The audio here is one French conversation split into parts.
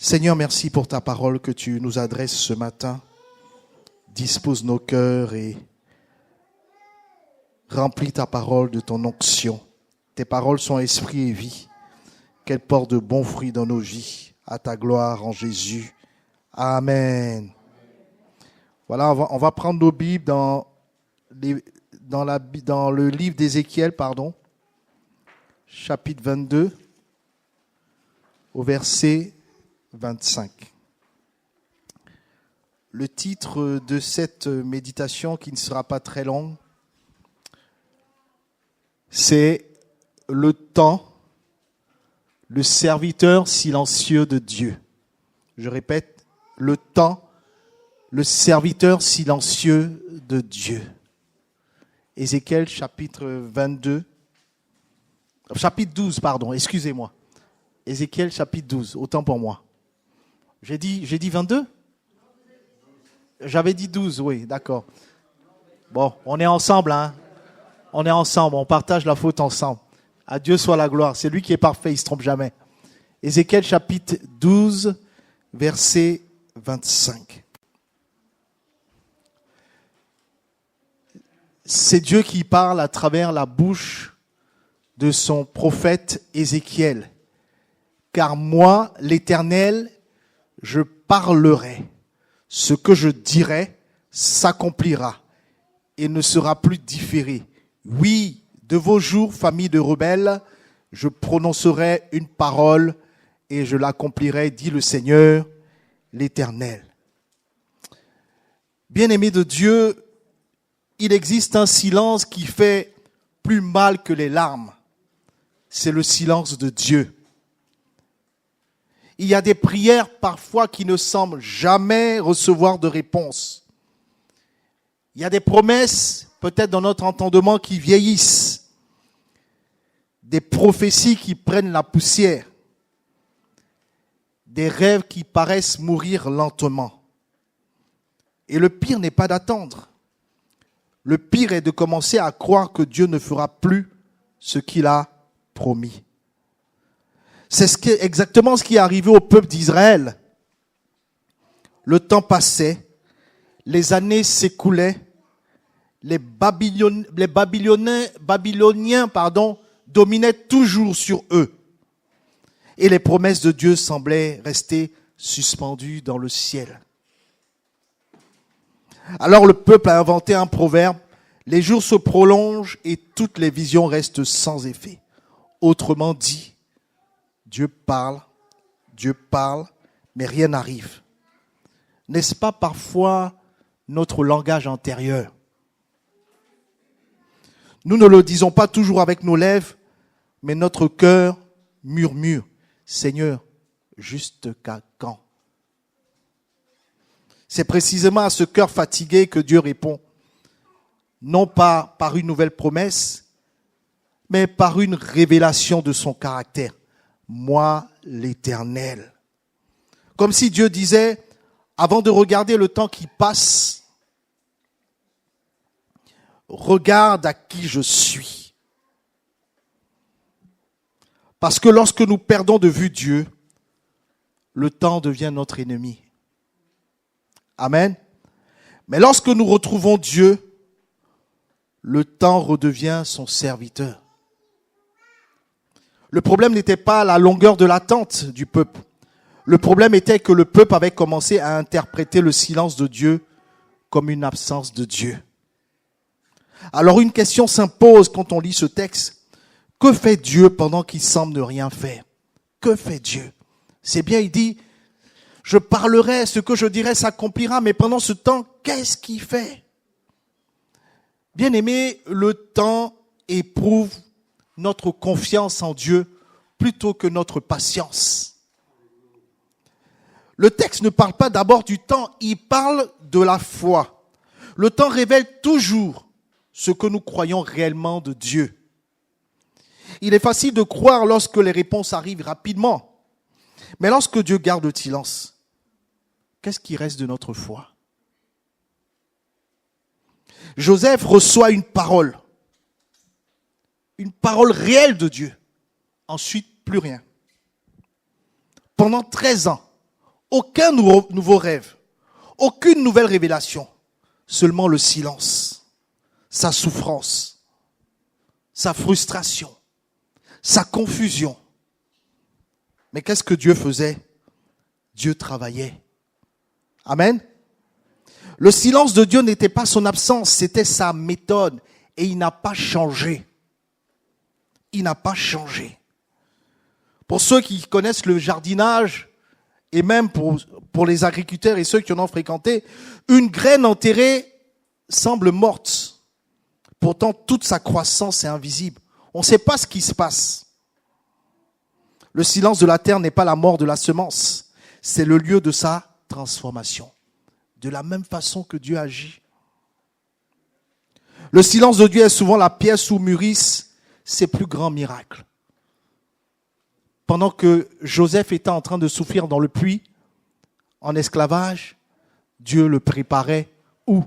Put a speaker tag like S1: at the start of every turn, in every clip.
S1: Seigneur, merci pour ta parole que tu nous adresses ce matin. Dispose nos cœurs et remplis ta parole de ton onction. Tes paroles sont esprit et vie. Qu'elles portent de bons fruits dans nos vies. À ta gloire en Jésus. Amen. Voilà, on va prendre nos Bibles dans le livre d'Ézéchiel, chapitre 22, au verset 25. Le titre de cette méditation, qui ne sera pas très longue, c'est « Le temps, le serviteur silencieux de Dieu ». Je répète, le temps, le serviteur silencieux de Dieu. Ézéchiel chapitre 12, excusez-moi. Ézéchiel chapitre 12, autant pour moi. J'ai dit 22 ? J'avais dit 12, oui, d'accord. Bon, on est ensemble, hein. On est ensemble, on partage la faute ensemble. À Dieu soit la gloire, c'est lui qui est parfait, il ne se trompe jamais. Ézéchiel chapitre 12, verset 25. C'est Dieu qui parle à travers la bouche de son prophète Ézéchiel. Car moi, l'Éternel, je parlerai. Ce que je dirai s'accomplira et ne sera plus différé. Oui, de vos jours, famille de rebelles, je prononcerai une parole et je l'accomplirai, dit le Seigneur, l'Éternel. Bien-aimés de Dieu, il existe un silence qui fait plus mal que les larmes. C'est le silence de Dieu. Il y a des prières parfois qui ne semblent jamais recevoir de réponse. Il y a des promesses, peut-être dans notre entendement, qui vieillissent. Des prophéties qui prennent la poussière. Des rêves qui paraissent mourir lentement. Et le pire n'est pas d'attendre. Le pire est de commencer à croire que Dieu ne fera plus ce qu'il a promis. C'est exactement ce qui est arrivé au peuple d'Israël. Le temps passait, les années s'écoulaient, les Babyloniens dominaient toujours sur eux. Et les promesses de Dieu semblaient rester suspendues dans le ciel. Alors le peuple a inventé un proverbe, les jours se prolongent et toutes les visions restent sans effet. Autrement dit, Dieu parle, mais rien n'arrive. N'est-ce pas parfois notre langage intérieur? Nous ne le disons pas toujours avec nos lèvres, mais notre cœur murmure. Seigneur, jusqu'à quand? C'est précisément à ce cœur fatigué que Dieu répond. Non pas par une nouvelle promesse, mais par une révélation de son caractère. Moi, l'Éternel. Comme si Dieu disait, avant de regarder le temps qui passe, regarde à qui je suis. Parce que lorsque nous perdons de vue Dieu, le temps devient notre ennemi. Amen. Mais lorsque nous retrouvons Dieu, le temps redevient son serviteur. Le problème n'était pas la longueur de l'attente du peuple. Le problème était que le peuple avait commencé à interpréter le silence de Dieu comme une absence de Dieu. Alors une question s'impose quand on lit ce texte. Que fait Dieu pendant qu'il semble ne rien faire? Que fait Dieu? C'est bien, il dit, je parlerai, ce que je dirai s'accomplira, mais pendant ce temps, qu'est-ce qu'il fait? Bien-aimé, le temps éprouve notre confiance en Dieu plutôt que notre patience. Le texte ne parle pas d'abord du temps, il parle de la foi. Le temps révèle toujours ce que nous croyons réellement de Dieu. Il est facile de croire lorsque les réponses arrivent rapidement. Mais lorsque Dieu garde le silence, qu'est-ce qui reste de notre foi? Joseph reçoit une parole réelle de Dieu. Ensuite, plus rien. Pendant 13 ans, aucun nouveau rêve, aucune nouvelle révélation, seulement le silence, sa souffrance, sa frustration, sa confusion. Mais qu'est-ce que Dieu faisait? Dieu travaillait. Amen. Le silence de Dieu n'était pas son absence, c'était sa méthode. Et il n'a pas changé. Il n'a pas changé. Pour ceux qui connaissent le jardinage, et même pour les agriculteurs et ceux qui en ont fréquenté, une graine enterrée semble morte. Pourtant, toute sa croissance est invisible. On ne sait pas ce qui se passe. Le silence de la terre n'est pas la mort de la semence. C'est le lieu de sa transformation. De la même façon que Dieu agit. Le silence de Dieu est souvent la pièce où mûrissent ses plus grands miracles. Pendant que Joseph était en train de souffrir dans le puits, en esclavage, Dieu le préparait où?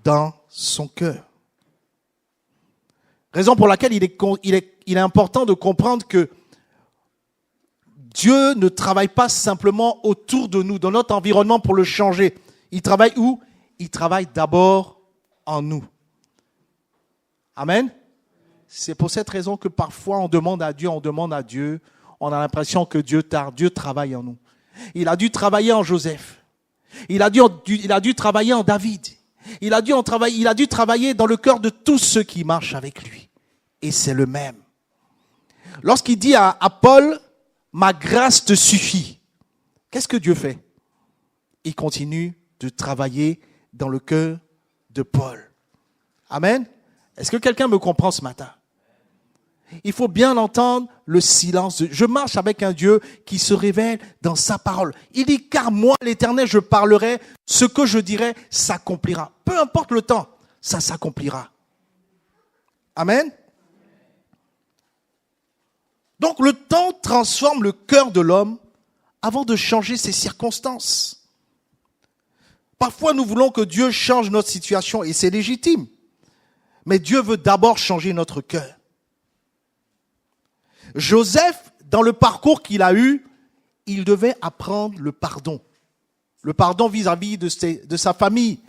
S1: Dans son cœur. Raison pour laquelle il est important de comprendre que Dieu ne travaille pas simplement autour de nous, dans notre environnement pour le changer. Il travaille où? Il travaille d'abord en nous. Amen. C'est pour cette raison que parfois on demande à Dieu, on a l'impression que Dieu tarde. Dieu travaille en nous. Il a dû travailler en Joseph. Il a dû travailler en David. Il a dû travailler dans le cœur de tous ceux qui marchent avec lui. Et c'est le même. Lorsqu'il dit à Paul, ma grâce te suffit. Qu'est-ce que Dieu fait? Il continue de travailler dans le cœur de Paul. Amen. Est-ce que quelqu'un me comprend ce matin? Il faut bien entendre le silence. Je marche avec un Dieu qui se révèle dans sa parole. Il dit, car moi, l'Éternel, je parlerai, ce que je dirai s'accomplira. Peu importe le temps, ça s'accomplira. Amen. Donc le temps transforme le cœur de l'homme avant de changer ses circonstances. Parfois, nous voulons que Dieu change notre situation et c'est légitime. Mais Dieu veut d'abord changer notre cœur. Joseph, dans le parcours qu'il a eu, il devait apprendre le pardon. Le pardon vis-à-vis de sa famille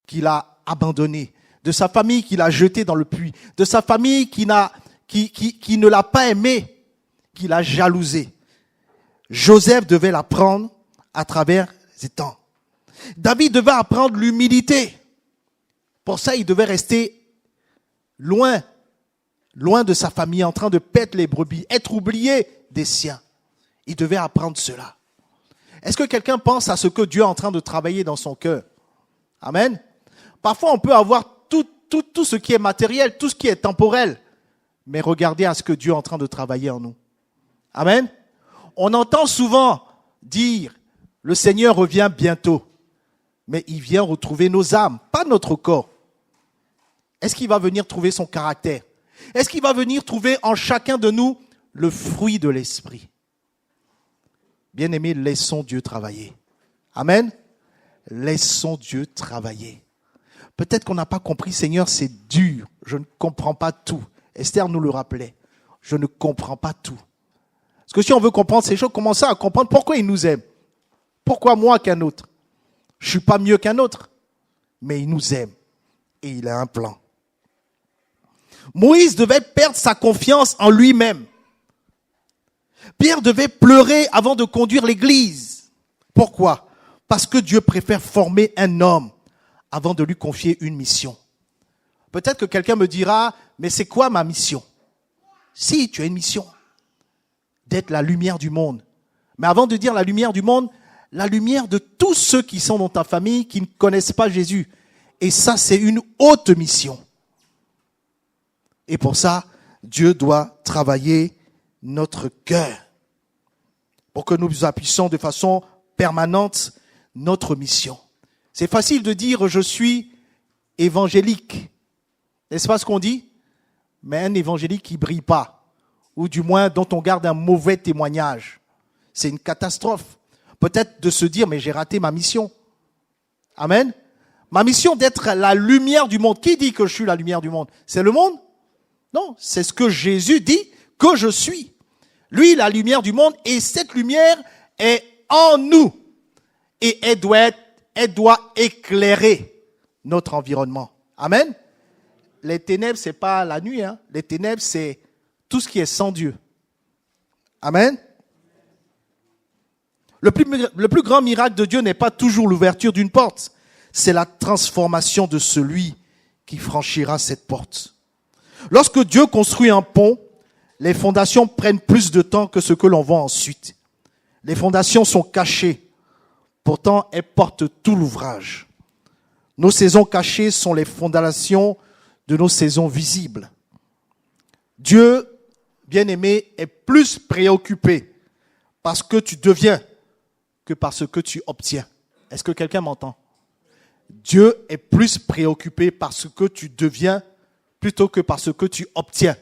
S1: qu'il a abandonnée, de sa famille qu'il a jetée dans le puits, de sa famille qui ne l'a pas aimé, qui l'a jalousé. Joseph devait l'apprendre à travers ces temps. David devait apprendre l'humilité. Pour ça, il devait rester loin de sa famille, en train de paître les brebis, être oublié des siens. Il devait apprendre cela. Est-ce que quelqu'un pense à ce que Dieu est en train de travailler dans son cœur? Amen. Parfois, on peut avoir tout ce qui est matériel, tout ce qui est temporel. Mais regardez à ce que Dieu est en train de travailler en nous. Amen. On entend souvent dire, le Seigneur revient bientôt. Mais il vient retrouver nos âmes, pas notre corps. Est-ce qu'il va venir trouver son caractère? Est-ce qu'il va venir trouver en chacun de nous le fruit de l'esprit? Bien-aimés, laissons Dieu travailler. Amen. Laissons Dieu travailler. Peut-être qu'on n'a pas compris, Seigneur, c'est dur. Je ne comprends pas tout. Esther nous le rappelait. Je ne comprends pas tout. Parce que si on veut comprendre ces choses, commencer à comprendre pourquoi il nous aime. Pourquoi moi qu'un autre? Je ne suis pas mieux qu'un autre. Mais il nous aime. Et il a un plan. Moïse devait perdre sa confiance en lui-même. Pierre devait pleurer avant de conduire l'église. Pourquoi? Parce que Dieu préfère former un homme avant de lui confier une mission. Peut-être que quelqu'un me dira, mais c'est quoi ma mission? Si, tu as une mission. D'être la lumière du monde. Mais avant de dire la lumière du monde, la lumière de tous ceux qui sont dans ta famille, qui ne connaissent pas Jésus. Et ça, c'est une haute mission. Et pour ça, Dieu doit travailler notre cœur pour que nous appuyions de façon permanente notre mission. C'est facile de dire « je suis évangélique ». N'est-ce pas ce qu'on dit? Mais un évangélique qui ne brille pas, ou du moins dont on garde un mauvais témoignage, c'est une catastrophe. Peut-être de se dire « mais j'ai raté ma mission ». Amen. Ma mission d'être la lumière du monde. Qui dit que je suis la lumière du monde? C'est le monde? Non, c'est ce que Jésus dit que je suis. Lui, la lumière du monde, et cette lumière est en nous. et elle doit éclairer notre environnement. Amen. Les ténèbres, c'est pas la nuit, hein. Les ténèbres, c'est tout ce qui est sans Dieu. Amen. Le plus grand miracle de Dieu n'est pas toujours l'ouverture d'une porte, c'est la transformation de celui qui franchira cette porte. Lorsque Dieu construit un pont, les fondations prennent plus de temps que ce que l'on voit ensuite. Les fondations sont cachées, pourtant elles portent tout l'ouvrage. Nos saisons cachées sont les fondations de nos saisons visibles. Dieu, bien-aimé, est plus préoccupé par ce que tu deviens que par ce que tu obtiens. Est-ce que quelqu'un m'entend? Dieu est plus préoccupé par ce que tu deviens plutôt que par ce que tu obtiens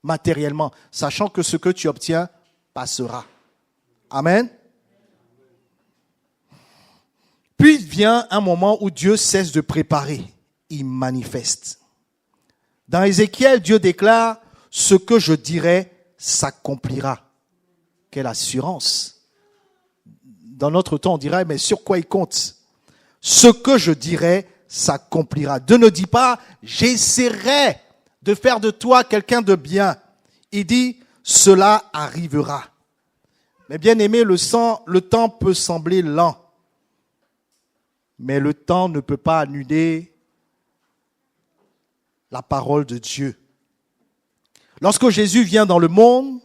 S1: matériellement, sachant que ce que tu obtiens passera. Amen. Puis vient un moment où Dieu cesse de préparer, il manifeste. Dans Ézéchiel, Dieu déclare « Ce que je dirai s'accomplira ». Quelle assurance! Dans notre temps, on dirait « Mais sur quoi il compte ?» Ce que je dirai s'accomplira. Dieu ne dit pas « J'essaierai de faire de toi quelqu'un de bien ». Il dit « Cela arrivera ». Mais bien aimé, le temps peut sembler lent. Mais le temps ne peut pas annuler la parole de Dieu. Lorsque Jésus vient dans le monde,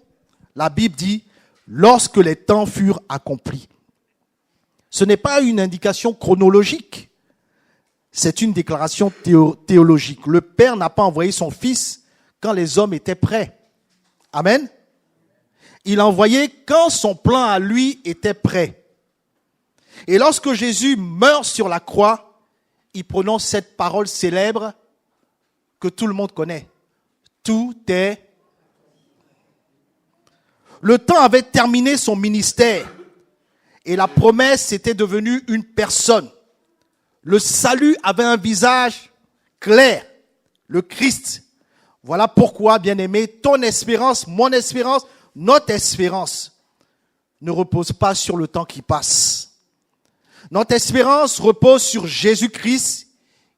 S1: la Bible dit « Lorsque les temps furent accomplis ». Ce n'est pas une indication chronologique, c'est une déclaration théologique. Le Père n'a pas envoyé son Fils quand les hommes étaient prêts. Amen. Il a envoyé quand son plan à lui était prêt. Et lorsque Jésus meurt sur la croix, il prononce cette parole célèbre que tout le monde connaît. Tout est... Le temps avait terminé son ministère et la promesse était devenue une personne. Le salut avait un visage clair, le Christ. Voilà pourquoi, bien-aimé, ton espérance, mon espérance, notre espérance ne repose pas sur le temps qui passe. Notre espérance repose sur Jésus-Christ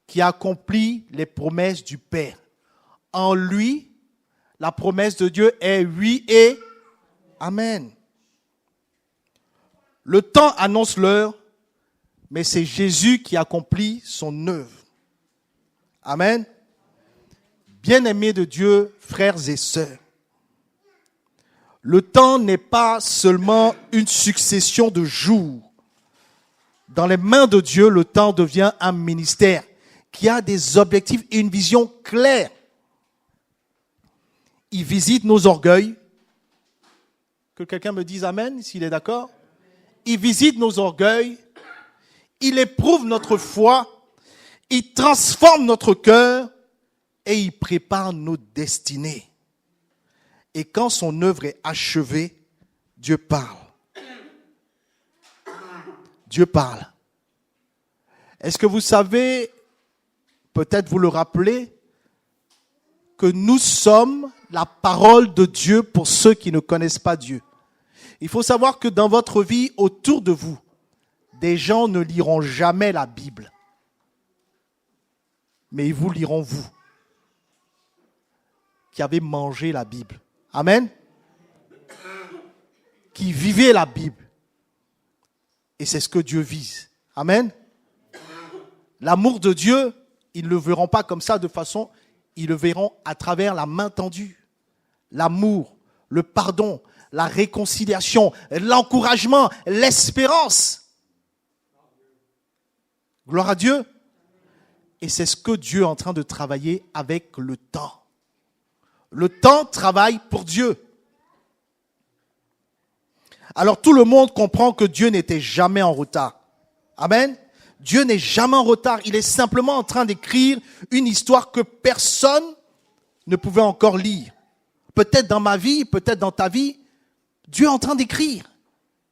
S1: qui accomplit les promesses du Père. En lui, la promesse de Dieu est oui et amen. Le temps annonce l'heure, mais c'est Jésus qui accomplit son œuvre. Amen. Bien-aimés de Dieu, frères et sœurs, le temps n'est pas seulement une succession de jours. Dans les mains de Dieu, le temps devient un ministère qui a des objectifs et une vision claire. Il visite nos orgueils. Que quelqu'un me dise amen, s'il est d'accord. Il visite nos orgueils. Il éprouve notre foi. Il transforme notre cœur. Et il prépare nos destinées. Et quand son œuvre est achevée, Dieu parle. Dieu parle. Est-ce que vous savez, peut-être vous le rappelez, que nous sommes la parole de Dieu pour ceux qui ne connaissent pas Dieu. Il faut savoir que dans votre vie, autour de vous, des gens ne liront jamais la Bible. Mais ils vous liront vous, qui avez mangé la Bible. Amen. Qui vivez la Bible. Et c'est ce que Dieu vise. Amen. L'amour de Dieu, ils ne le verront pas comme ça de façon, ils le verront à travers la main tendue. L'amour, le pardon, la réconciliation, l'encouragement, l'espérance. Gloire à Dieu. Et c'est ce que Dieu est en train de travailler avec le temps. Le temps travaille pour Dieu. Alors tout le monde comprend que Dieu n'était jamais en retard. Amen. Dieu n'est jamais en retard. Il est simplement en train d'écrire une histoire que personne ne pouvait encore lire. Peut-être dans ma vie, peut-être dans ta vie. Dieu est en train d'écrire.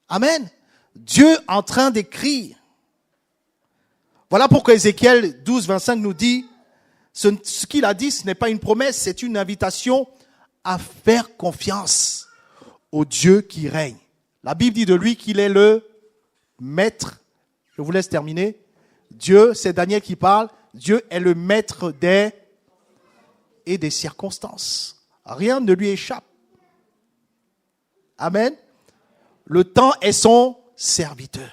S1: Amen. Dieu est en train d'écrire. Voilà pourquoi Ézéchiel 12, 25 nous dit, ce qu'il a dit, ce n'est pas une promesse, c'est une invitation à faire confiance au Dieu qui règne. La Bible dit de lui qu'il est le maître, Je vous laisse terminer. Dieu, c'est Daniel qui parle, Dieu est le maître des circonstances. Rien ne lui échappe. Amen. Le temps est son serviteur.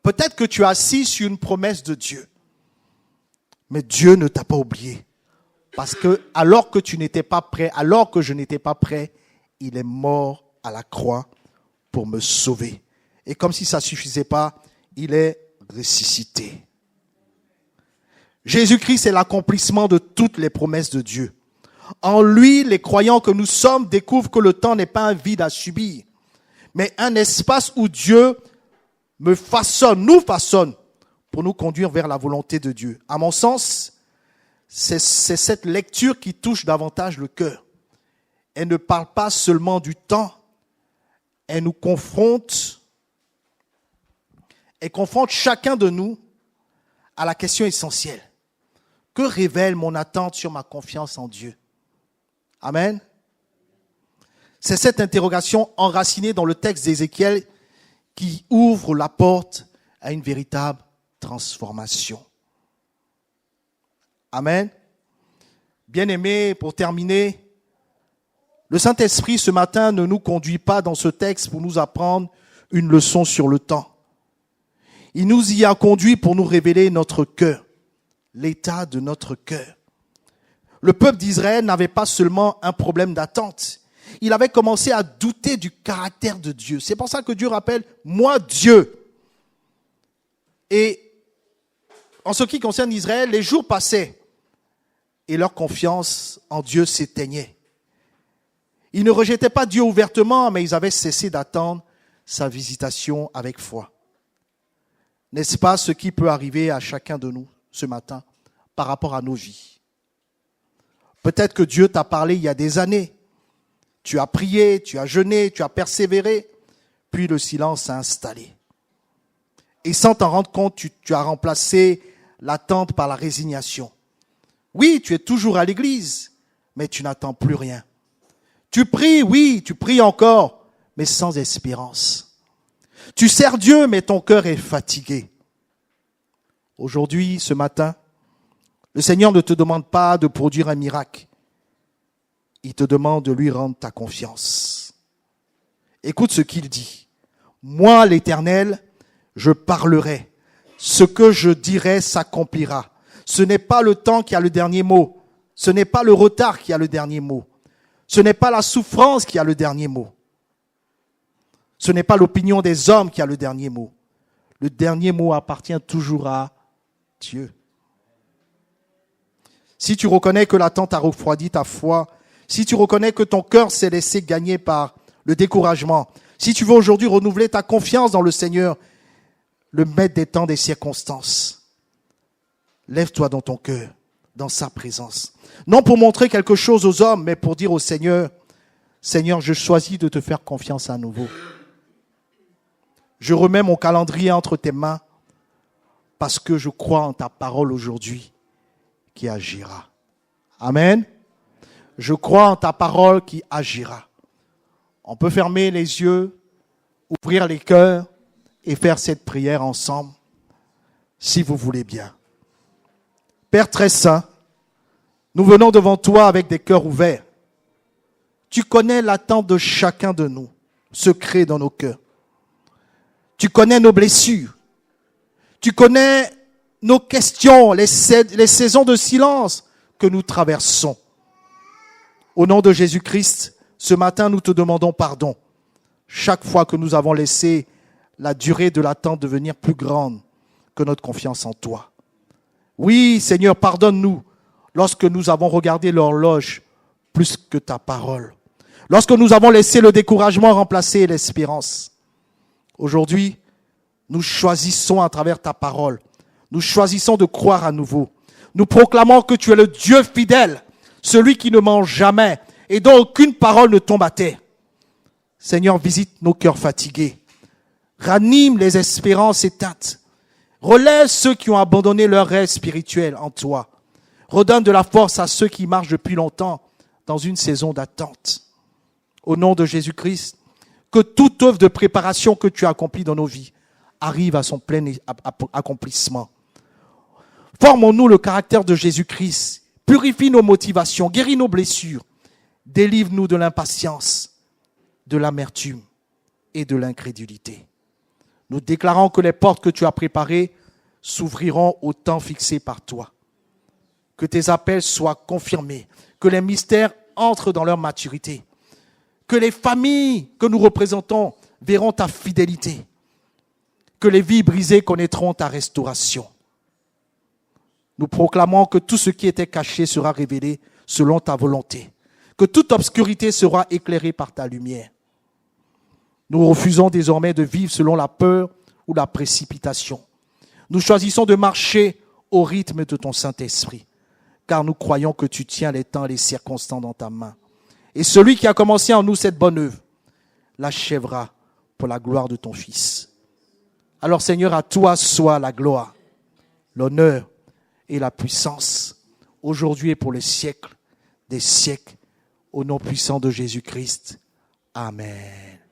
S1: Peut-être que tu es assis sur une promesse de Dieu. Mais Dieu ne t'a pas oublié. Parce que alors que tu n'étais pas prêt, alors que je n'étais pas prêt, il est mort à la croix pour me sauver. Et comme si ça ne suffisait pas, il est ressuscité. Jésus-Christ est l'accomplissement de toutes les promesses de Dieu. En lui, les croyants que nous sommes découvrent que le temps n'est pas un vide à subir, mais un espace où Dieu nous façonne pour nous conduire vers la volonté de Dieu. À mon sens, c'est cette lecture qui touche davantage le cœur. Elle ne parle pas seulement du temps, elle nous confronte, elle confronte chacun de nous à la question essentielle. Que révèle mon attente sur ma confiance en Dieu? Amen. C'est cette interrogation enracinée dans le texte d'Ézéchiel qui ouvre la porte à une véritable transformation. Amen. Bien-aimés, pour terminer, le Saint-Esprit ce matin ne nous conduit pas dans ce texte pour nous apprendre une leçon sur le temps. Il nous y a conduit pour nous révéler notre cœur, l'état de notre cœur. Le peuple d'Israël n'avait pas seulement un problème d'attente. Il avait commencé à douter du caractère de Dieu. C'est pour ça que Dieu rappelle, moi Dieu. Et en ce qui concerne Israël, les jours passaient et leur confiance en Dieu s'éteignait. Ils ne rejetaient pas Dieu ouvertement, mais ils avaient cessé d'attendre sa visitation avec foi. N'est-ce pas ce qui peut arriver à chacun de nous ce matin par rapport à nos vies? Peut-être que Dieu t'a parlé il y a des années. Tu as prié, tu as jeûné, tu as persévéré, puis le silence s'est installé. Et sans t'en rendre compte, tu as remplacé l'attente par la résignation. Oui, tu es toujours à l'église, mais tu n'attends plus rien. Tu pries, oui, tu pries encore, mais sans espérance. Tu sers Dieu, mais ton cœur est fatigué. Aujourd'hui, ce matin, le Seigneur ne te demande pas de produire un miracle. Il te demande de lui rendre ta confiance. Écoute ce qu'il dit. Moi, l'Éternel, je parlerai. Ce que je dirai s'accomplira. Ce n'est pas le temps qui a le dernier mot. Ce n'est pas le retard qui a le dernier mot. Ce n'est pas la souffrance qui a le dernier mot. Ce n'est pas l'opinion des hommes qui a le dernier mot. Le dernier mot appartient toujours à Dieu. Si tu reconnais que l'attente a refroidi ta foi, si tu reconnais que ton cœur s'est laissé gagner par le découragement, si tu veux aujourd'hui renouveler ta confiance dans le Seigneur, le maître des temps, des circonstances, lève-toi dans ton cœur, dans sa présence. Non pour montrer quelque chose aux hommes, mais pour dire au Seigneur, Seigneur, je choisis de te faire confiance à nouveau. Je remets mon calendrier entre tes mains parce que je crois en ta parole aujourd'hui qui agira. Amen. Je crois en ta parole qui agira. On peut fermer les yeux, ouvrir les cœurs et faire cette prière ensemble, si vous voulez bien. Père très saint, nous venons devant toi avec des cœurs ouverts. Tu connais l'attente de chacun de nous, secret dans nos cœurs. Tu connais nos blessures. Tu connais nos questions, les saisons de silence que nous traversons. Au nom de Jésus-Christ, ce matin, nous te demandons pardon. Chaque fois que nous avons laissé la durée de l'attente devenir plus grande que notre confiance en toi. Oui, Seigneur, pardonne-nous lorsque nous avons regardé l'horloge plus que ta parole. Lorsque nous avons laissé le découragement remplacer l'espérance. Aujourd'hui, nous choisissons à travers ta parole. Nous choisissons de croire à nouveau. Nous proclamons que tu es le Dieu fidèle, celui qui ne ment jamais et dont aucune parole ne tombe à terre. Seigneur, visite nos cœurs fatigués. Ranime les espérances éteintes. Relève ceux qui ont abandonné leur rêve spirituel en toi. Redonne de la force à ceux qui marchent depuis longtemps dans une saison d'attente. Au nom de Jésus-Christ, que toute œuvre de préparation que tu as accomplie dans nos vies arrive à son plein accomplissement. Formons-nous le caractère de Jésus-Christ. Purifie nos motivations, guéris nos blessures. Délivre-nous de l'impatience, de l'amertume et de l'incrédulité. Nous déclarons que les portes que tu as préparées s'ouvriront au temps fixé par toi. Que tes appels soient confirmés, que les mystères entrent dans leur maturité, que les familles que nous représentons verront ta fidélité, que les vies brisées connaîtront ta restauration. Nous proclamons que tout ce qui était caché sera révélé selon ta volonté, que toute obscurité sera éclairée par ta lumière. Nous refusons désormais de vivre selon la peur ou la précipitation. Nous choisissons de marcher au rythme de ton Saint-Esprit, car nous croyons que tu tiens les temps et les circonstances dans ta main. Et celui qui a commencé en nous cette bonne œuvre l'achèvera pour la gloire de ton Fils. Alors Seigneur, à toi soit la gloire, l'honneur et la puissance, aujourd'hui et pour les siècles des siècles, au nom puissant de Jésus-Christ. Amen.